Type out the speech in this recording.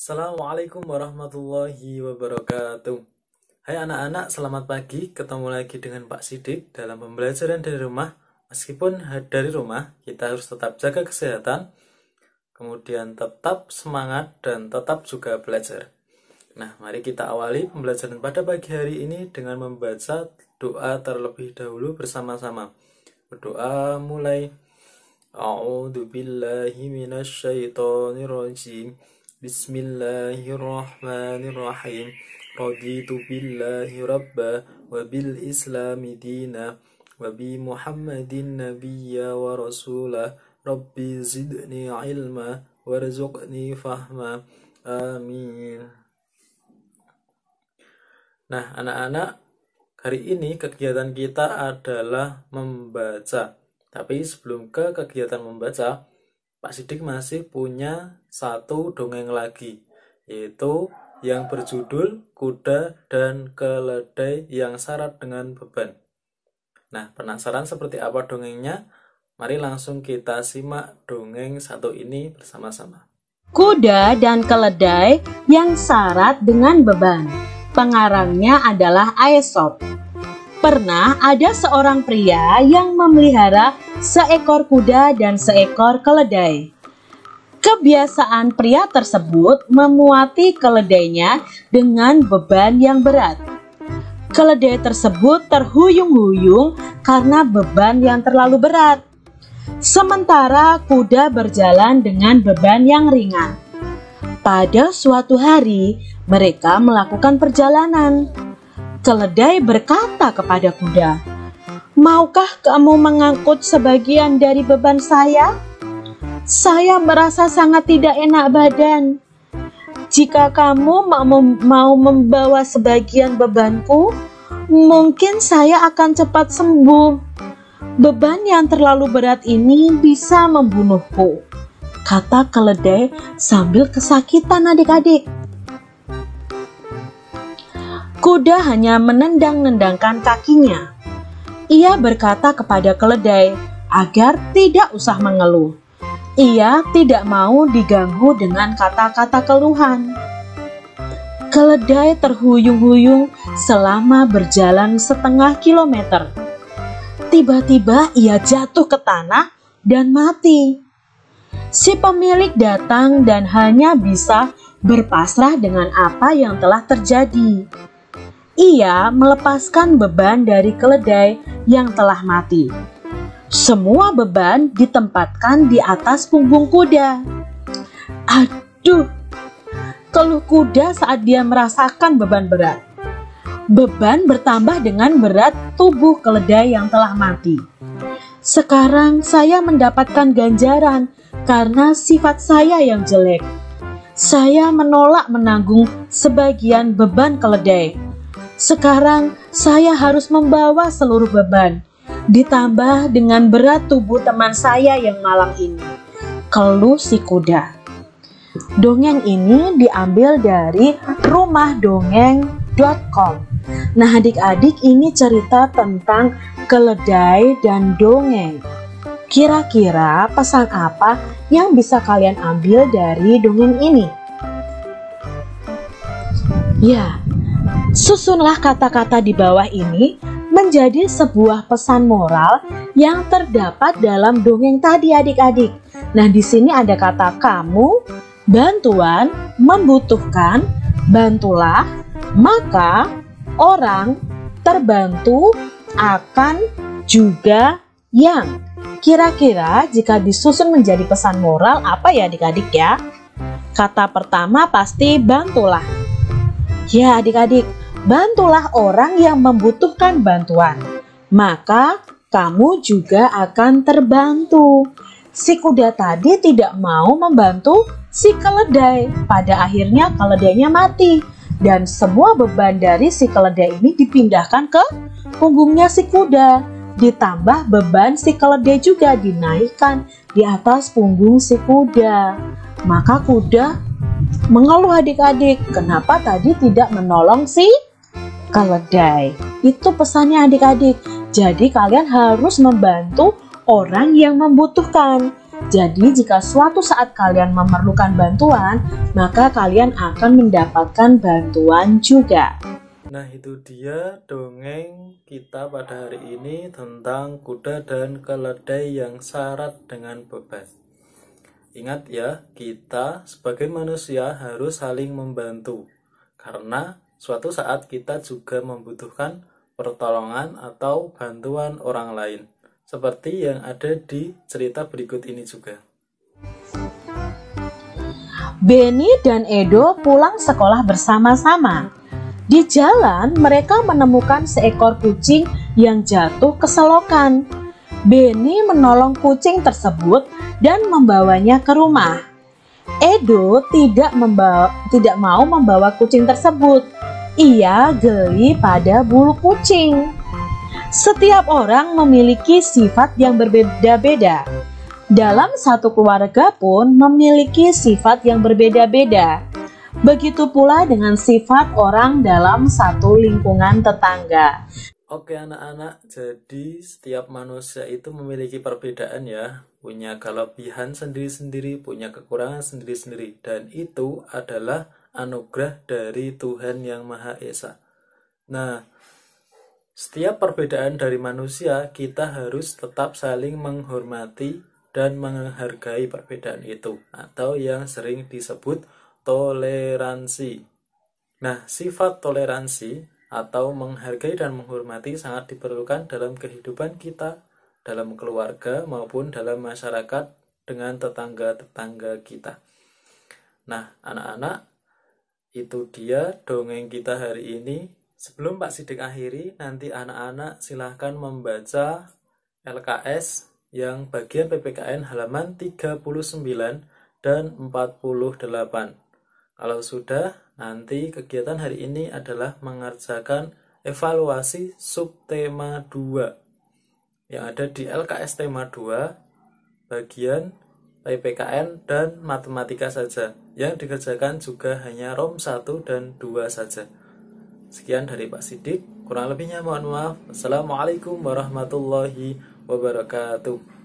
Assalamualaikum warahmatullahi wabarakatuh. Hai anak-anak, selamat pagi. Ketemu lagi dengan Pak Sidik dalam pembelajaran dari rumah. Meskipun dari rumah, kita harus tetap jaga kesehatan, kemudian tetap semangat dan tetap juga belajar. Nah, mari kita awali pembelajaran pada pagi hari ini dengan membaca doa terlebih dahulu bersama-sama. Berdoa mulai. A'udzubillahi minasyaitonirrajim. Bismillahirrahmanirrahim. Raditu billahi rabba wa bil islami dina wa bi Muhammadin nabiyya wa rasulah. Rabbi zidni ilma warzuqni fahma. Amin. Nah, anak-anak, hari ini kegiatan kita adalah membaca. Tapi sebelum ke kegiatan membaca, Pak Sidik masih punya satu dongeng lagi, yaitu yang berjudul Kuda dan Keledai yang Syarat dengan Beban. Nah, penasaran seperti apa dongengnya? Mari langsung kita simak dongeng satu ini bersama-sama. Kuda dan Keledai yang Syarat dengan Beban. Pengarangnya adalah Aesop. Pernah ada seorang pria yang memelihara seekor kuda dan seekor keledai. Kebiasaan pria tersebut memuati keledainya dengan beban yang berat. Keledai tersebut terhuyung-huyung karena beban yang terlalu berat. Sementara kuda berjalan dengan beban yang ringan. Pada suatu hari, mereka melakukan perjalanan. Keledai berkata kepada kuda, "Maukah kamu mengangkut sebagian dari beban saya? Saya merasa sangat tidak enak badan. Jika kamu mau membawa sebagian bebanku, mungkin saya akan cepat sembuh. Beban yang terlalu berat ini bisa membunuhku," kata keledai sambil kesakitan adik-adik. Kuda hanya menendang-nendangkan kakinya. Ia berkata kepada keledai agar tidak usah mengeluh. Ia tidak mau diganggu dengan kata-kata keluhan. Keledai terhuyung-huyung selama berjalan setengah kilometer. Tiba-tiba ia jatuh ke tanah dan mati. Si pemilik datang dan hanya bisa berpasrah dengan apa yang telah terjadi. Ia melepaskan beban dari keledai yang telah mati. Semua beban ditempatkan di atas punggung kuda. Aduh, keluh kuda saat dia merasakan beban berat. Beban bertambah dengan berat tubuh keledai yang telah mati. Sekarang saya mendapatkan ganjaran karena sifat saya yang jelek. Saya menolak menanggung sebagian beban keledai. Sekarang saya harus membawa seluruh beban, ditambah dengan berat tubuh teman saya yang malang ini, keluh si kuda. Dongeng ini diambil dari rumahdongeng.com. Nah adik-adik, ini cerita tentang keledai dan dongeng. Kira-kira pesan apa yang bisa kalian ambil dari dongeng ini? Ya, susunlah kata-kata di bawah ini menjadi sebuah pesan moral yang terdapat dalam dongeng tadi adik-adik. Nah, di sini ada kata kamu, bantuan, membutuhkan, bantulah, maka, orang, terbantu, akan, juga, yang. Kira-kira jika disusun menjadi pesan moral apa ya adik-adik ya? Kata pertama pasti bantulah. Ya adik-adik, bantulah orang yang membutuhkan bantuan, maka kamu juga akan terbantu. Si kuda tadi tidak mau membantu si keledai. Pada akhirnya keledainya mati. Dan semua beban dari si keledai ini dipindahkan ke punggungnya si kuda. Ditambah beban si keledai juga dinaikkan di atas punggung si kuda. Maka kuda mengeluh adik-adik, kenapa tadi tidak menolong si keledai. Itu pesannya adik-adik. Jadi kalian harus membantu orang yang membutuhkan. Jadi jika suatu saat kalian memerlukan bantuan, maka kalian akan mendapatkan bantuan juga. Nah, itu dia dongeng kita pada hari ini tentang kuda dan keledai yang syarat dengan beban. Ingat ya, kita sebagai manusia harus saling membantu, karena suatu saat kita juga membutuhkan pertolongan atau bantuan orang lain, seperti yang ada di cerita berikut ini juga. Benny dan Edo pulang sekolah bersama-sama. Di jalan, mereka menemukan seekor kucing yang jatuh ke selokan. Benny menolong kucing tersebut dan membawanya ke rumah. Edo tidak mau membawa kucing tersebut. Ia geli pada bulu kucing. Setiap orang memiliki sifat yang berbeda-beda. Dalam satu keluarga pun memiliki sifat yang berbeda-beda. Begitu pula dengan sifat orang dalam satu lingkungan tetangga. Oke anak-anak, jadi setiap manusia itu memiliki perbedaan ya, punya kelebihan sendiri-sendiri, punya kekurangan sendiri-sendiri, dan itu adalah anugerah dari Tuhan Yang Maha Esa. Nah, setiap perbedaan dari manusia, kita harus tetap saling menghormati dan menghargai perbedaan itu, atau yang sering disebut toleransi. Nah, sifat toleransi atau menghargai dan menghormati sangat diperlukan dalam kehidupan kita, dalam keluarga maupun dalam masyarakat dengan tetangga-tetangga kita. Nah, anak-anak, itu dia dongeng kita hari ini. Sebelum Pak Sidik akhiri, nanti anak-anak silahkan membaca LKS yang bagian PPKN halaman 39 dan 48. Kalau sudah, nanti kegiatan hari ini adalah mengerjakan evaluasi subtema 2 yang ada di LKS tema 2 bagian PPKN dan matematika saja. Yang dikerjakan juga hanya ROM 1 dan 2 saja. Sekian dari Pak Sidik, kurang lebihnya mohon maaf. Assalamualaikum warahmatullahi wabarakatuh.